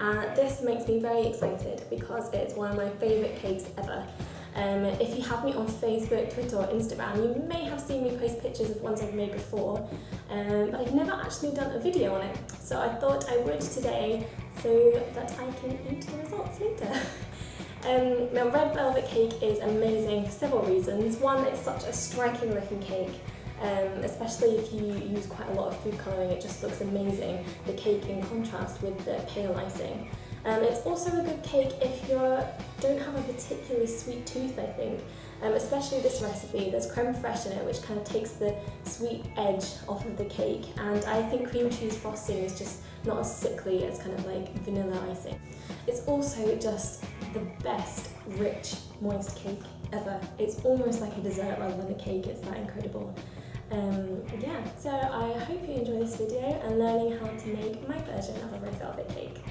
and this makes me very excited because it's one of my favourite cakes ever. If you have me on Facebook, Twitter or Instagram, you may have seen me post pictures of ones I've made before, but I've never actually done a video on it, so I thought I would today so that I can eat the results later. Now, red velvet cake is amazing for several reasons. One, it's such a striking looking cake, especially if you use quite a lot of food colouring. It just looks amazing, the cake in contrast with the pale icing. It's also a good cake if you don't have a particularly sweet tooth, I think. Especially this recipe, there's creme fraiche in it, which kind of takes the sweet edge off of the cake, and I think cream cheese frosting is just not as sickly as kind of like vanilla icing. It's also just the best, rich, moist cake ever. It's almost like a dessert rather than a cake, it's that incredible. Yeah, so I hope you enjoy this video and learning how to make my version of a red velvet cake.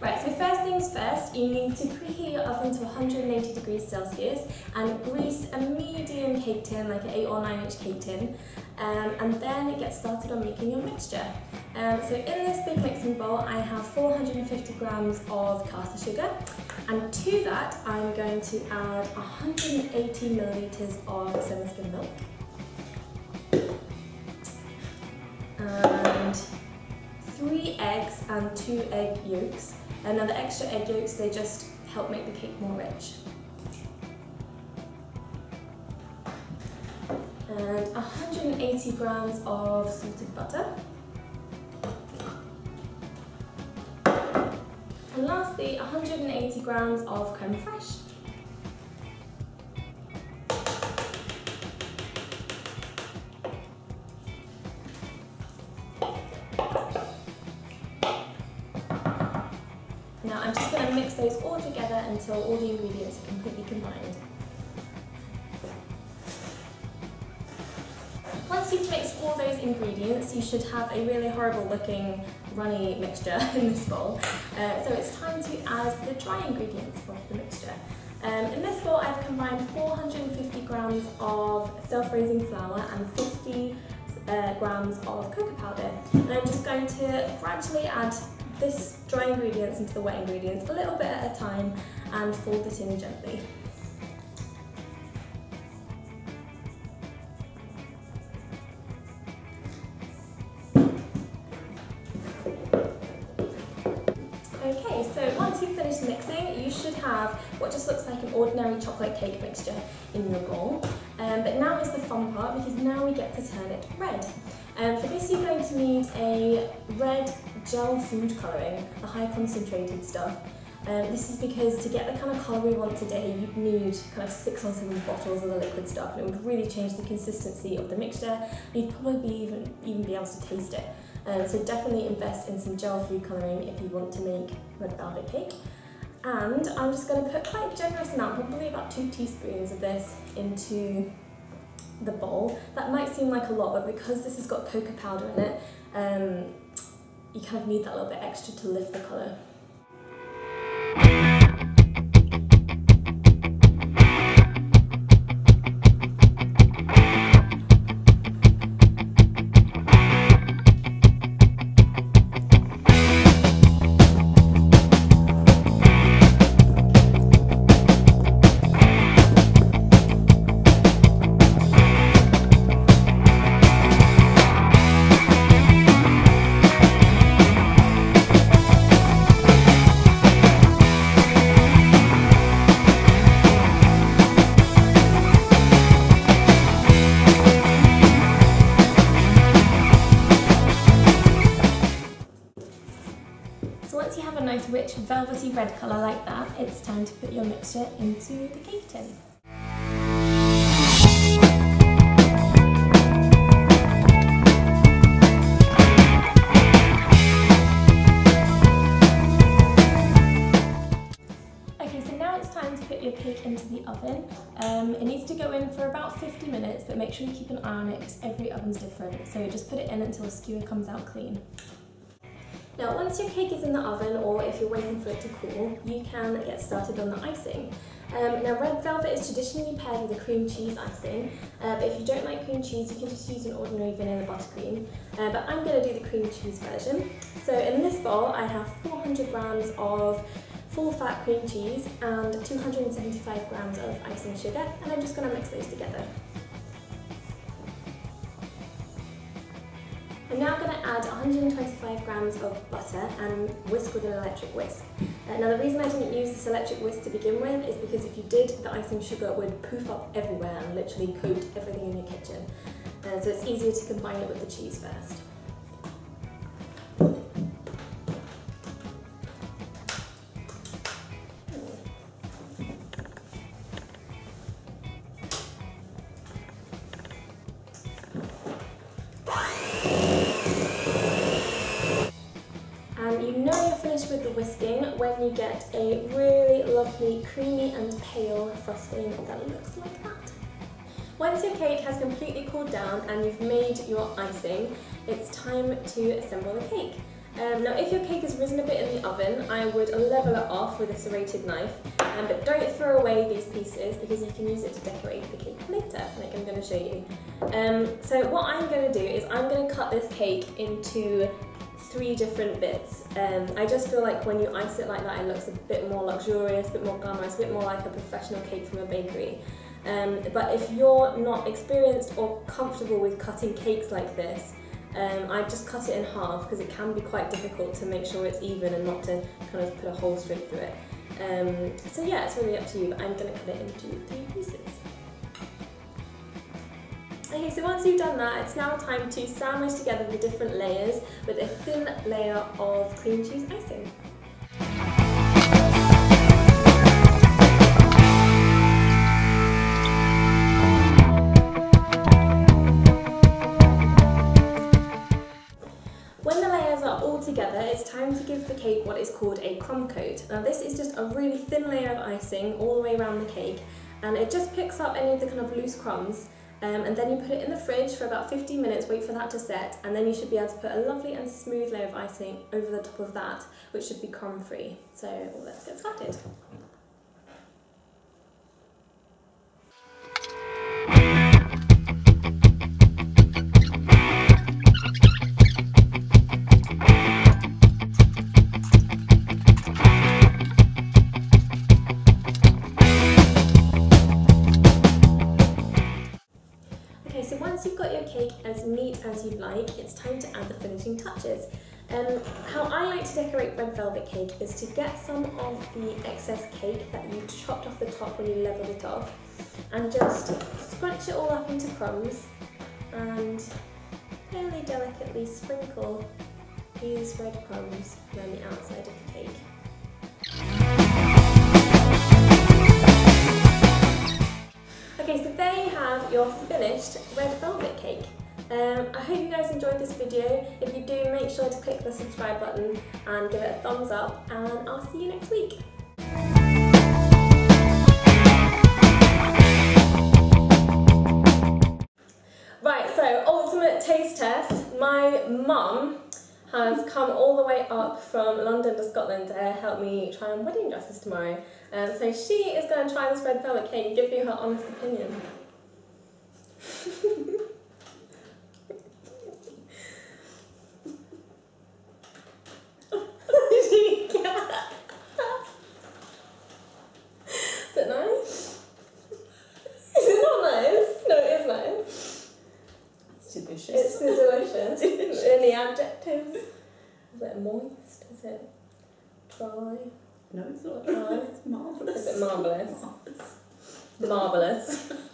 Right, so first things first, you need to preheat your oven to 180 degrees Celsius and grease a medium cake tin, like an 8 or 9 inch cake tin, and then get started on making your mixture. So in this big mixing bowl, I have 450 grams of caster sugar, and to that I'm going to add 180 millilitres of semi-skim milk, and 3 eggs and 2 egg yolks. And now the extra egg yolks, they just help make the cake more rich. And 180 grams of salted butter. And lastly, 180 grams of creme fraiche. Now I'm just going to mix those all together until all the ingredients are completely combined. Once you've mixed all those ingredients, you should have a really horrible looking runny mixture in this bowl. So it's time to add the dry ingredients of the mixture. In this bowl I've combined 450 grams of self-raising flour and 50 grams of cocoa powder. And I'm just going to gradually add this dry ingredients into the wet ingredients a little bit at a time and fold it in gently. Okay, so once you've finished mixing, you should have what just looks like an ordinary chocolate cake mixture in your bowl. But now is the fun part, because now we get to turn it red. For this you're going to need a red gel food colouring, the high concentrated stuff. This is because to get the kind of colour we want today, you'd need kind of 6 or 7 bottles of the liquid stuff, and it would really change the consistency of the mixture. You'd probably even be able to taste it. So definitely invest in some gel food colouring if you want to make red velvet cake. And I'm just going to put quite a generous amount, probably about 2 teaspoons of this into the bowl. That might seem like a lot, but because this has got cocoa powder in it, you kind of need that little bit extra to lift the colour. So once you have a nice rich velvety red colour like that, it's time to put your mixture into the cake tin. Okay, so now it's time to put your cake into the oven. It needs to go in for about 50 minutes, but make sure you keep an eye on it because every oven's different. So just put it in until the skewer comes out clean. Now once your cake is in the oven, or if you're waiting for it to cool, you can get started on the icing. Now red velvet is traditionally paired with a cream cheese icing, but if you don't like cream cheese you can just use an ordinary vanilla buttercream, but I'm going to do the cream cheese version. So in this bowl I have 400 grams of full fat cream cheese and 275 grams of icing sugar, and I'm just going to mix those together. I'm now going to add 125 grams of butter and whisk with an electric whisk. Now the reason I didn't use this electric whisk to begin with is because if you did, the icing sugar would poof up everywhere and literally coat everything in your kitchen. So it's easier to combine it with the cheese first. And you know you're finished with the whisking when you get a really lovely creamy and pale frosting that looks like that. Once your cake has completely cooled down and you've made your icing, it's time to assemble the cake. Now if your cake has risen a bit in the oven, I would level it off with a serrated knife, but don't throw away these pieces because you can use it to decorate the cake later, like I'm going to show you. So what I'm going to do is I'm going to cut this cake into 3 different bits. I just feel like when you ice it like that it looks a bit more luxurious, a bit more glamorous, a bit more like a professional cake from a bakery. But if you're not experienced or comfortable with cutting cakes like this, I just cut it in half because it can be quite difficult to make sure it's even and not to kind of put a hole straight through it. So yeah, it's really up to you, but I'm going to cut it into 3 pieces. Okay, so once you've done that, it's now time to sandwich together the different layers with a thin layer of cream cheese icing. When the layers are all together, it's time to give the cake what is called a crumb coat. Now this is just a really thin layer of icing all the way around the cake, and it just picks up any of the kind of loose crumbs. And then you put it in the fridge for about 15 minutes, wait for that to set, and then you should be able to put a lovely and smooth layer of icing over the top of that, which should be crumb free. So let's get started. So once you've got your cake as neat as you'd like, it's time to add the finishing touches. How I like to decorate red velvet cake is to get some of the excess cake that you chopped off the top when you levelled it off and just scrunch it all up into crumbs and fairly delicately sprinkle these red crumbs around the outside of the cake. Okay, so there you have your finished red velvet cake. I hope you guys enjoyed this video. If you do, make sure to click the subscribe button and give it a thumbs up, and I'll see you next week. Right, so ultimate taste test. My mum has come all the way up from London to Scotland to help me try on wedding dresses tomorrow. So she is going to try this red velvet cake and give you her honest opinion. Is it nice? Is it not nice? No, it is nice. It's delicious. It's delicious. Any adjectives? Is it moist? Is it dry? No, it's not Dry. It's marvellous. Is it marvellous? Marvellous. Marvellous.